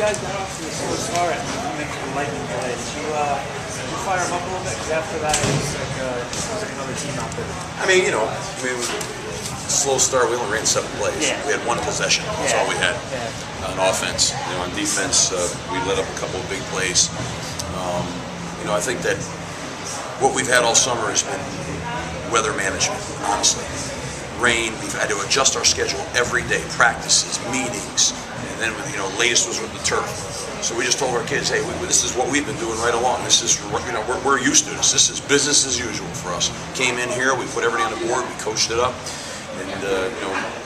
guys got off to a slow start and coming into the lightning delay, did you fire them up a little bit? Because after that, it was like another team out there. I mean, slow start. We only ran 7 plays. Yeah. We had 1 possession. That's all we had on offense. On defense, we let up a couple of big plays. I think that what we've had all summer has been weather management, honestly. Rain, we've had to adjust our schedule every day, practices, meetings, and then latest was with the turf. So we just told our kids, hey, this is what we've been doing right along. This is, we're used to this. This is business as usual for us. Came in here, we put everything on the board, we coached it up, and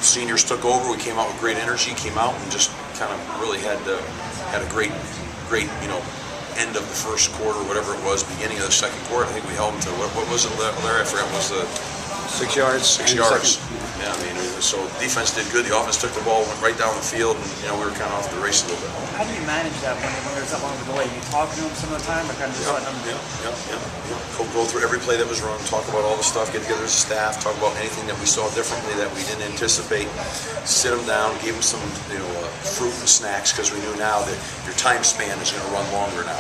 seniors took over. We came out with great energy, came out and just kind of really had a great end of the first quarter, whatever it was, beginning of the second quarter. I think we held them to what was it, Larry? I forgot. What was the 6 yards. 6 yards. Yeah, I mean, so defense did good. The offense took the ball, went right down the field, and we were kind of off the race a little bit. How do you manage that when there's that long of a delay? You talk to them some of the time, or kind of just let them? Go through every play that was run, talk about all the stuff, get together as a staff, talk about anything that we saw differently that we didn't anticipate. Sit them down, give them some fruit and snacks, because we knew now that your time span is going to run longer now.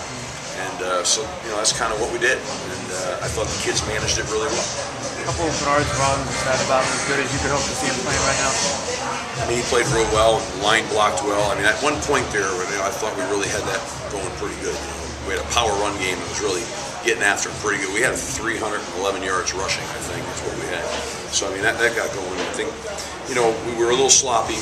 And so that's kind of what we did, and I thought the kids managed it really well. A couple of Bernard's runs, is that about as good as you could hope to see him playing right now? I mean, he played real well, line blocked well. I mean, at one point there, I thought we really had that going pretty good. We had a power run game that was really getting after him pretty good. We had 311 yards rushing, I think, is what we had. So, I mean, that got going. I think, we were a little sloppy.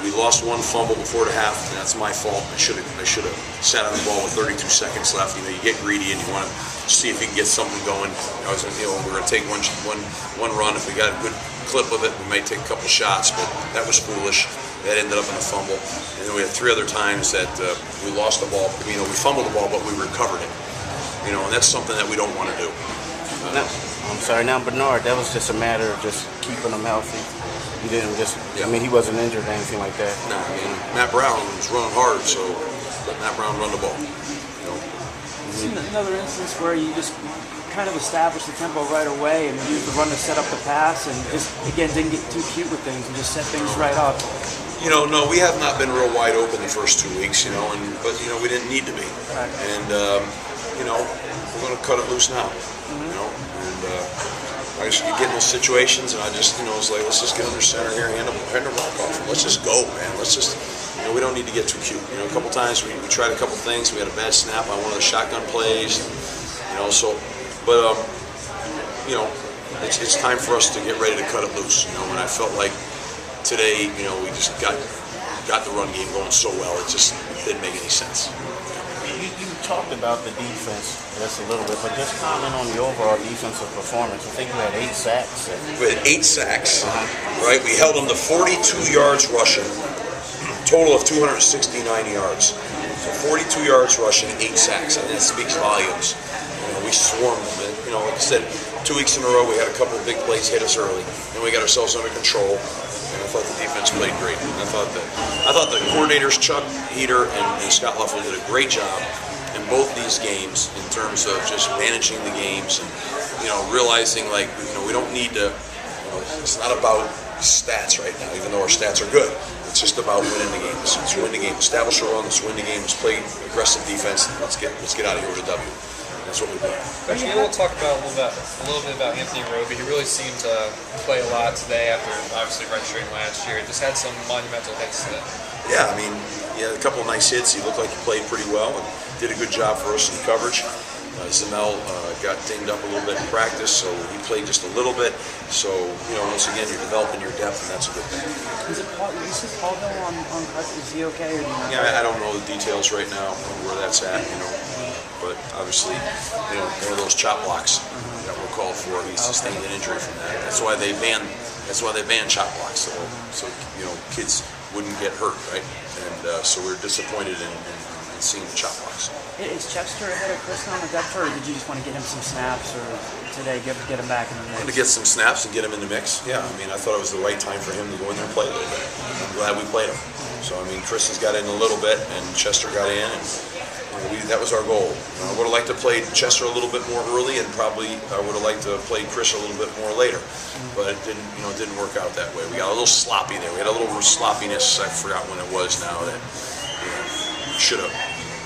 We lost 1 fumble before the half, and that's my fault. I should have sat on the ball with 32 seconds left. You get greedy and you want to see if you can get something going. We're going to take one run. If we got a good clip of it, we might take a couple shots, but that was foolish. That ended up in a fumble. And then we had 3 other times that we lost the ball. We fumbled the ball, but we recovered it. And that's something that we don't want to do. I'm sorry. Now, Bernard, that was just a matter of just keeping him healthy. You didn't just, he wasn't injured or anything like that. No, Matt Brown was running hard, so let Matt Brown run the ball. Seen another instance where you just kind of established the tempo right away and used the run to set up the pass and just, again, didn't get too cute with things and just set things right up. No, we have not been real wide open the first 2 weeks, but we didn't need to be. Right. And, we're going to cut it loose now, and I just get in those situations, and I just, it's like, let's just get under center here, hand the rock off, and let's just go, man. Let's just, we don't need to get too cute. A couple times we tried a couple things. We had a bad snap on one of the shotgun plays, it's time for us to get ready to cut it loose, and I felt like today, we just got the run game going so well, it just didn't make any sense. You talked about the defense just a little bit, but just comment on the overall defensive performance. I think we had 8 sacks. We had 8 sacks, right? We held them to 42 yards rushing, total of 269 yards. So 42 yards rushing, 8 sacks, and that speaks volumes. We swarmed them. And, like I said, 2 weeks in a row, we had a couple of big plays hit us early, and we got ourselves under control. And I thought the defense played great. And I thought the coordinators, Chuck Heater and Scott Luffel, did a great job in both these games in terms of just managing the games and realizing we don't need to. It's not about stats right now, even though our stats are good. It's just about winning the games. Let's win the game. Establish a run. Let's win the game. Let's play aggressive defense. Let's get out of here with a W. That's what we've done. Coach, maybe we'll talk about a little bit about Anthony Roby. He really seemed to play a lot today after obviously redshirting last year. Just had some monumental hits today. Yeah, he had a couple of nice hits. He looked like he played pretty well and did a good job for us in coverage. Zamel got dinged up a little bit in practice, so he played just a little bit. So, once again, you're developing your depth, and that's a good thing. Is Paulville on cut? Is he okay? Or do you know? Yeah, I don't know the details right now where that's at, but obviously, one of those chop blocks that were called for, he sustained an injury from that. That's why they banned chop blocks, so kids wouldn't get hurt, right? And so we're disappointed in seeing the chop blocks. Is Chester ahead of Chris on the depth chart, or did you just want to get him some snaps, or today get him back in the mix? To get some snaps and get him in the mix, yeah. I thought it was the right time for him to go in there and play a little bit. I'm glad we played him. So, Chris has got in a little bit, and Chester got in, and that was our goal. I would have liked to play Chester a little bit more early, and probably I would have liked to play Chris a little bit more later. But it didn't work out that way. We got a little sloppy there. We had a little sloppiness. I forgot when it was now that should have.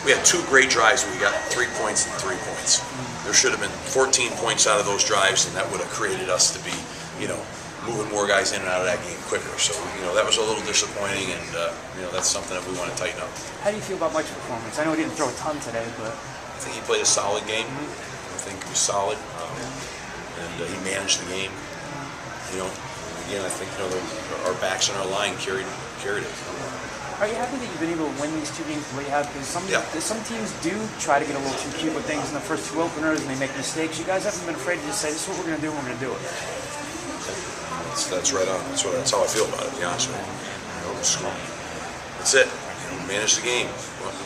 We had 2 great drives where we got 3 points and 3 points. There should have been 14 points out of those drives, and that would have created us to be, moving more guys in and out of that game quicker. So, that was a little disappointing, and, that's something that we want to tighten up. How do you feel about Mike's performance? I know he didn't throw a ton today, but... I think he played a solid game. I think he was solid, and he managed the game. Again, I think our backs and our line carried it. Are you happy that you've been able to win these 2 games the way you have? Because some teams do try to get a little too cute with things in the first 2 openers, and they make mistakes. You guys haven't been afraid to just say, "This is what we're going to do, and we're going to do it." That's right on. That's how I feel about it, to be honest with you. That's it. Manage the game.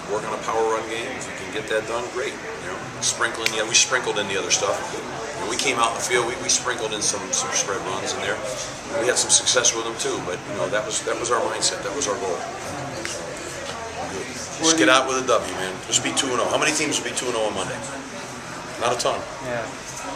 Work on a power run game. If you can get that done, great. We sprinkled in the other stuff. We came out in the field. We sprinkled in some spread runs in there. We had some success with them too. But that was our mindset. That was our goal. Just get out with a W, man. Just be 2-0. How many teams will be 2-0 on Monday? Not a ton. Yeah.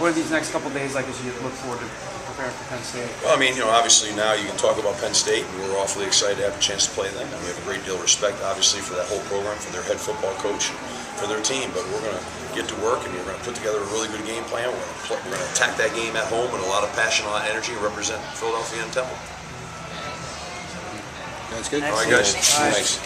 What are these next couple days like as you look forward to preparing for Penn State? Well, obviously now you can talk about Penn State, and we're awfully excited to have a chance to play them. And we have a great deal of respect, obviously, for that whole program, for their head football coach, and for their team. But we're going to get to work, and we're going to put together a really good game plan. We're going to attack that game at home with a lot of passion, a lot of energy, and represent Philadelphia and Temple. That's good. All right, guys. All right. Thanks.